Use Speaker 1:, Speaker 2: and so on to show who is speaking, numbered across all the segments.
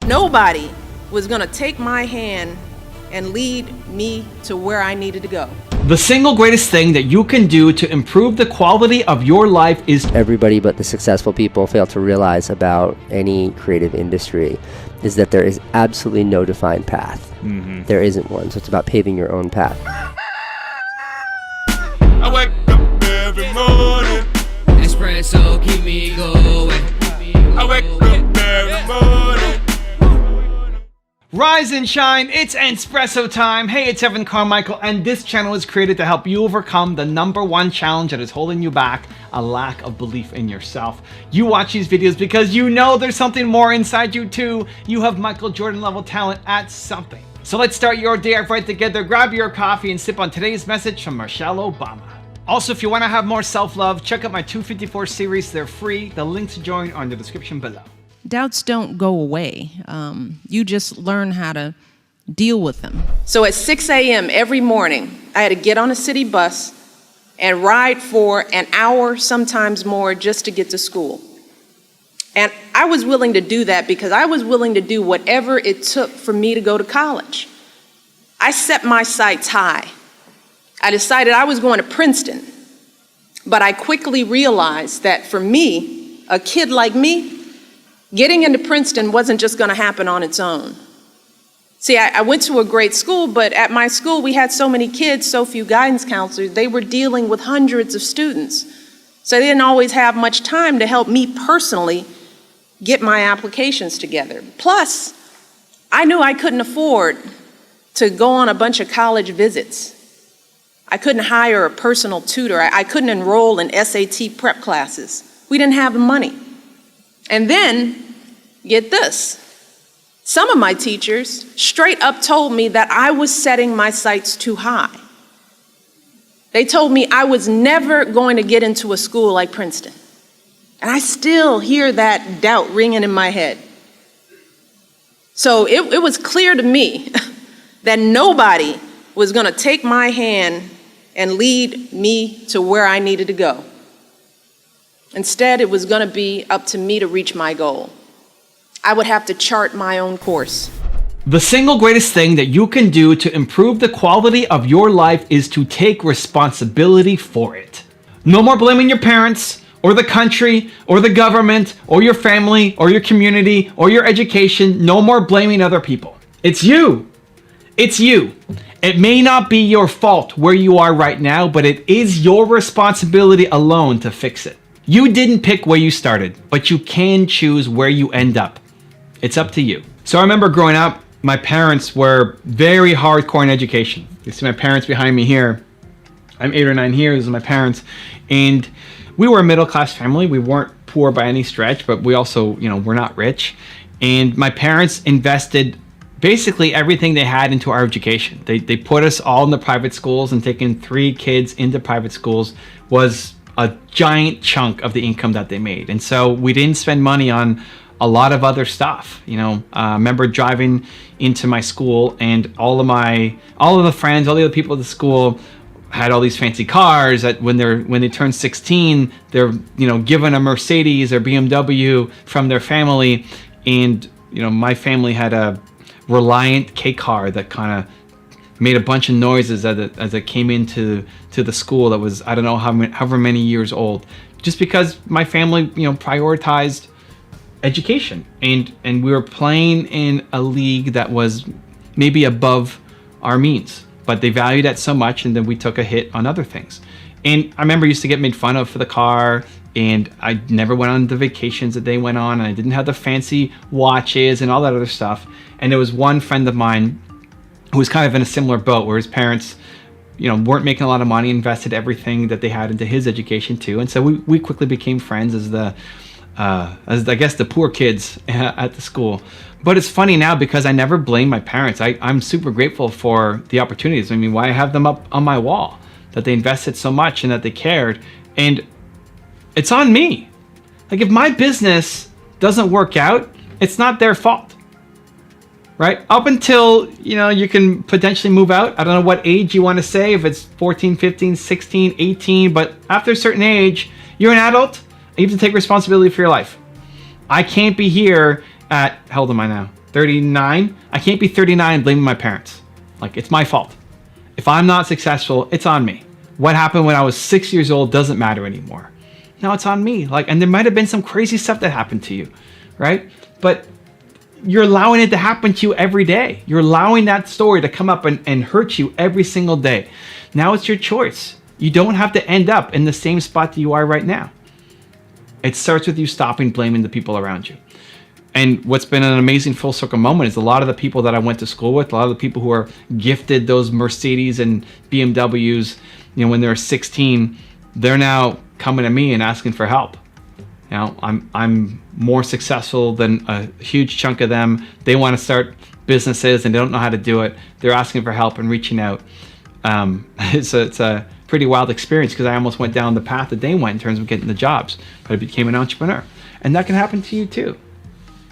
Speaker 1: Nobody was gonna take my hand and lead me to where I needed to go.
Speaker 2: The single greatest thing that you can do to improve the quality of your life is...
Speaker 3: Everybody but the successful people fail to realize about any creative industry is that there is absolutely no defined path. There isn't one, so it's about paving your own path.
Speaker 4: I wake up every morning.
Speaker 5: Espresso, keep me going.
Speaker 4: I wake up every morning.
Speaker 2: Rise and shine, it's Entspresso time. Hey, it's Evan Carmichael, and this channel is created to help you overcome the #1 challenge that is holding you back, a lack of belief in yourself. You watch these videos because you know there's something more inside you too. You have Michael Jordan level talent at something. So let's start your day off right together. Grab your coffee and sip on today's message from Michelle Obama. Also, if you want to have more self-love, check out my 254 series. They're free. The link to join are in the description below.
Speaker 6: Doubts don't go away. You just learn how to deal with them.
Speaker 1: So at 6 a.m. every morning, I had to get on a city bus and ride for an hour, sometimes more, just to get to school. And I was willing to do that because I was willing to do whatever it took for me to go to college. I set my sights high. I decided I was going to Princeton, but I quickly realized that for me, a kid like me, getting into Princeton wasn't just going to happen on its own. See, I went to a great school, but at my school we had so many kids, so few guidance counselors, they were dealing with hundreds of students. So they didn't always have much time to help me personally get my applications together. Plus, I knew I couldn't afford to go on a bunch of college visits. I couldn't hire a personal tutor. I couldn't enroll in SAT prep classes. We didn't have the money. And then, get this, some of my teachers straight up told me that I was setting my sights too high. They told me I was never going to get into a school like Princeton. And I still hear that doubt ringing in my head. So it was clear to me that nobody was going to take my hand and lead me to where I needed to go. Instead, it was going to be up to me to reach my goal. I would have to chart my own course.
Speaker 2: The single greatest thing that you can do to improve the quality of your life is to take responsibility for it. No more blaming your parents, or the country, or the government, or your family, or your community, or your education. No more blaming other people. It's you. It's you. It may not be your fault where you are right now, but it is your responsibility alone to fix it. You didn't pick where you started, but you can choose where you end up. It's up to you. So I remember growing up, my parents were very hardcore in education. You see my parents behind me here. I'm 8 or 9 here, these are my parents. And we were a middle-class family. We weren't poor by any stretch, but we also, we're not rich. And my parents invested basically everything they had into our education. They put us all in the private schools, and taking 3 kids into private schools was a giant chunk of the income that they made. And so we didn't spend money on a lot of other stuff. I remember driving into my school, and all of the friends, all the other people at the school had all these fancy cars that when they turn 16, they're, given a Mercedes or BMW from their family. And, my family had a Reliant K car that kind of made a bunch of noises as it came into the school that was, I don't know however many years old, just because my family, prioritized education, and we were playing in a league that was maybe above our means, but they valued that so much, and then we took a hit on other things. And I remember I used to get made fun of for the car, and I never went on the vacations that they went on, and I didn't have the fancy watches and all that other stuff. And there was one friend of mine who was kind of in a similar boat, where his parents, weren't making a lot of money, invested everything that they had into his education too. And so we quickly became friends as I guess the poor kids at the school. But it's funny now because I never blame my parents. I'm super grateful for the opportunities. I mean, why I have them up on my wall, that they invested so much and that they cared. And it's on me. Like, if my business doesn't work out, it's not their fault. Right? Up until, you can potentially move out. I don't know what age you want to say, if it's 14, 15, 16, 18, but after a certain age, you're an adult, and you have to take responsibility for your life. I can't be here at, how old am I now? 39. I can't be 39 blaming my parents. Like, it's my fault. If I'm not successful, it's on me. What happened when I was 6 years old doesn't matter anymore. Now it's on me. Like, and there might have been some crazy stuff that happened to you, right? But you're allowing it to happen to you every day. You're allowing that story to come up and hurt you every single day. Now it's your choice. You don't have to end up in the same spot that you are right now. It starts with you stopping blaming the people around you. And what's been an amazing full circle moment is a lot of the people that I went to school with, a lot of the people who are gifted those Mercedes and BMWs, you know, when they're 16, they're now coming to me and asking for help. You know, I'm more successful than a huge chunk of them. They want to start businesses and they don't know how to do it. They're asking for help and reaching out. It's a pretty wild experience because I almost went down the path that they went in terms of getting the jobs, but I became an entrepreneur. And that can happen to you too,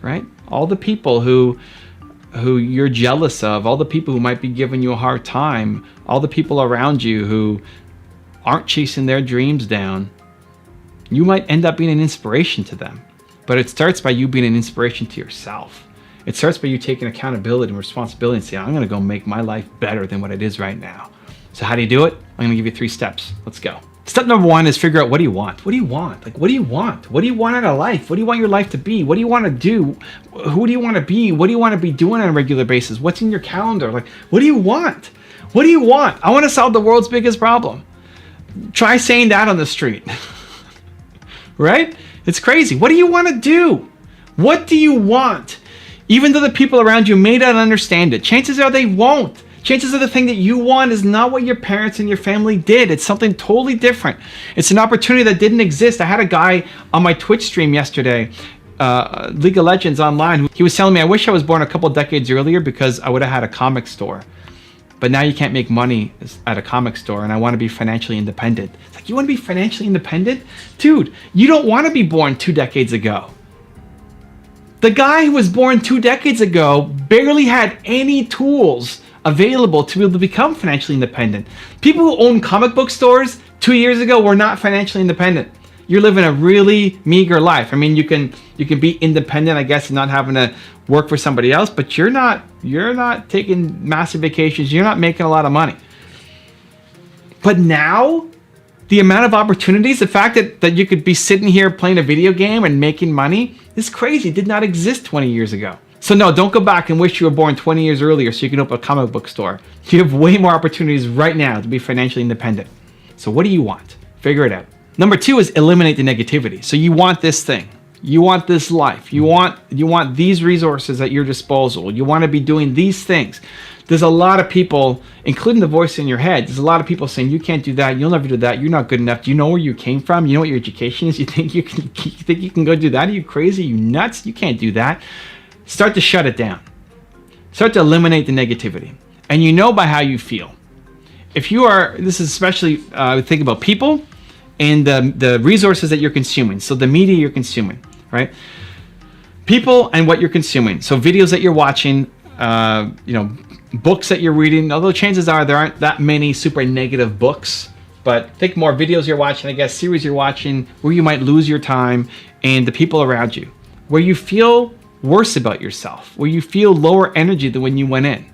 Speaker 2: right? All the people who you're jealous of, all the people who might be giving you a hard time, all the people around you who aren't chasing their dreams down, you might end up being an inspiration to them. But it starts by you being an inspiration to yourself. It starts by you taking accountability and responsibility and saying, I'm going to go make my life better than what it is right now. So how do you do it? I'm going to give you 3 steps. Let's go. Step number 1 is figure out, what do you want? What do you want? Like, what do you want? What do you want out of life? What do you want your life to be? What do you want to do? Who do you want to be? What do you want to be doing on a regular basis? What's in your calendar? Like, what do you want? What do you want? I want to solve the world's biggest problem. Try saying that on the street. Right? It's crazy. What do you want to do? What do you want? Even though the people around you may not understand it, chances are they won't. Chances are the thing that you want is not what your parents and your family did. It's something totally different. It's an opportunity that didn't exist. I had a guy on my Twitch stream yesterday, League of Legends online. He was telling me, I wish I was born a couple decades earlier because I would have had a comic store. But now you can't make money at a comic store and I want to be financially independent. It's like, you want to be financially independent? Dude, you don't want to be born 2 decades ago. The guy who was born 2 decades ago barely had any tools available to be able to become financially independent. People who own comic book stores 2 years ago were not financially independent. You're living a really meager life. I mean, you can be independent, I guess, and not having to work for somebody else, but you're not taking massive vacations. You're not making a lot of money. But now, the amount of opportunities, the fact that you could be sitting here playing a video game and making money is crazy. It did not exist 20 years ago. So no, don't go back and wish you were born 20 years earlier so you can open a comic book store. You have way more opportunities right now to be financially independent. So what do you want? Figure it out. Number 2 is eliminate the negativity. So you want this thing. You want this life. You want these resources at your disposal. You want to be doing these things. There's a lot of people, including the voice in your head, there's a lot of people saying, you can't do that, you'll never do that, you're not good enough. Do you know where you came from? You know what your education is? You think you can go do that? Are you crazy? Are you nuts? You can't do that. Start to shut it down. Start to eliminate the negativity. And you know by how you feel. If you are, this is especially, think about people and the resources that you're consuming. So the media you're consuming, right? People and what you're consuming. So videos that you're watching, books that you're reading, although chances are there aren't that many super negative books, but think more videos you're watching, I guess, series you're watching, where you might lose your time, and the people around you, where you feel worse about yourself, where you feel lower energy than when you went in,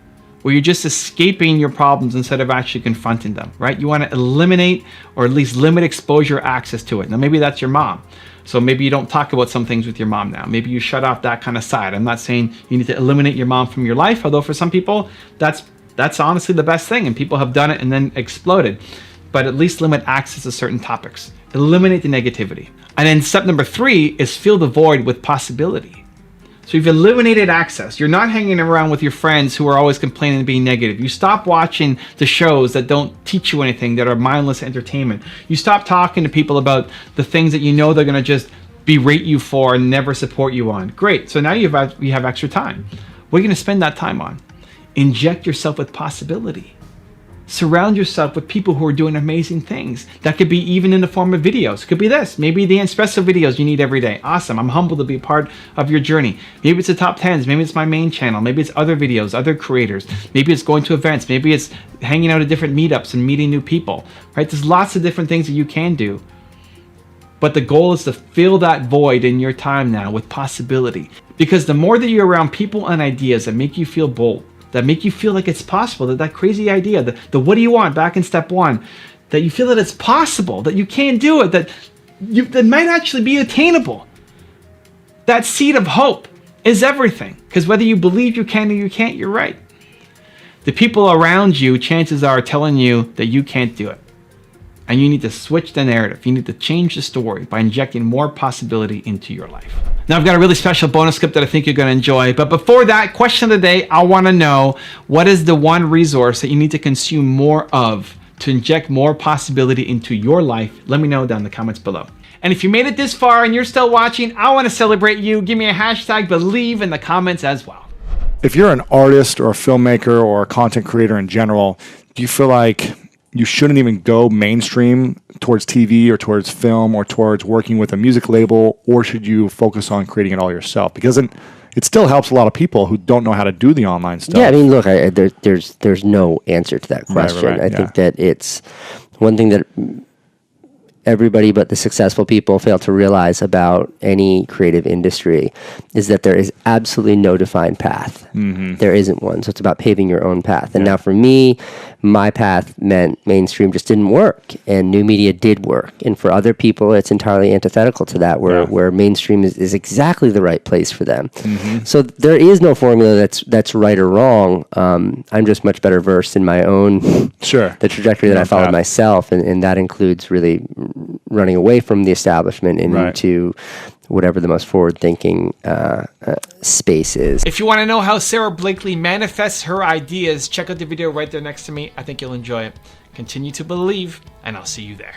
Speaker 2: where you're just escaping your problems instead of actually confronting them, right? You want to eliminate or at least limit exposure access to it. Now, maybe that's your mom. So maybe you don't talk about some things with your mom now. Maybe you shut off that kind of side. I'm not saying you need to eliminate your mom from your life, although for some people, that's honestly the best thing, and people have done it and then exploded. But at least limit access to certain topics. Eliminate the negativity. And then step number 3 is fill the void with possibility. So you've eliminated access. You're not hanging around with your friends who are always complaining and being negative. You stop watching the shows that don't teach you anything, that are mindless entertainment. You stop talking to people about the things that you know they're going to just berate you for and never support you on. Great. So now you have extra time. What are you going to spend that time on? Inject yourself with possibility. Surround yourself with people who are doing amazing things. That could be even in the form of videos. It could be this. Maybe the Entspresso videos you need every day. Awesome. I'm humbled to be a part of your journey. Maybe it's the top 10s. Maybe it's my main channel. Maybe it's other videos, other creators. Maybe it's going to events. Maybe it's hanging out at different meetups and meeting new people. Right? There's lots of different things that you can do. But the goal is to fill that void in your time now with possibility. Because the more that you're around people and ideas that make you feel bold, that make you feel like it's possible, that crazy idea, the what do you want back in step one, that you feel that it's possible, that you can do it, that might actually be attainable. That seed of hope is everything. Because whether you believe you can or you can't, you're right. The people around you, chances are, telling you that you can't do it. And you need to switch the narrative. You need to change the story by injecting more possibility into your life. Now, I've got a really special bonus clip that I think you're going to enjoy. But before that, question of the day, I want to know, what is the one resource that you need to consume more of to inject more possibility into your life? Let me know down in the comments below. And if you made it this far and you're still watching, I want to celebrate you. Give me a hashtag believe in the comments as well.
Speaker 7: If you're an artist or a filmmaker or a content creator in general, do you feel like you shouldn't even go mainstream towards TV or towards film or towards working with a music label, or should you focus on creating it all yourself? Because it still helps a lot of people who don't know how to do the online stuff.
Speaker 3: Yeah, I mean, look, there's no answer to that question.
Speaker 7: Right,
Speaker 3: I think that it's one thing that everybody but the successful people fail to realize about any creative industry is that there is absolutely no defined path. There isn't one. So it's about paving your own path. And now for me, my path meant mainstream just didn't work and new media did work. And for other people, it's entirely antithetical to that, where mainstream is exactly the right place for them. So there is no formula that's right or wrong. I'm just much better versed in my own, the trajectory that I followed myself. And that includes really running away from the establishment and into whatever the most forward-thinking space is.
Speaker 2: If you want to know how Sarah Blakely manifests her ideas, check out the video right there next to me. I think you'll enjoy it. Continue to believe, and I'll see you there.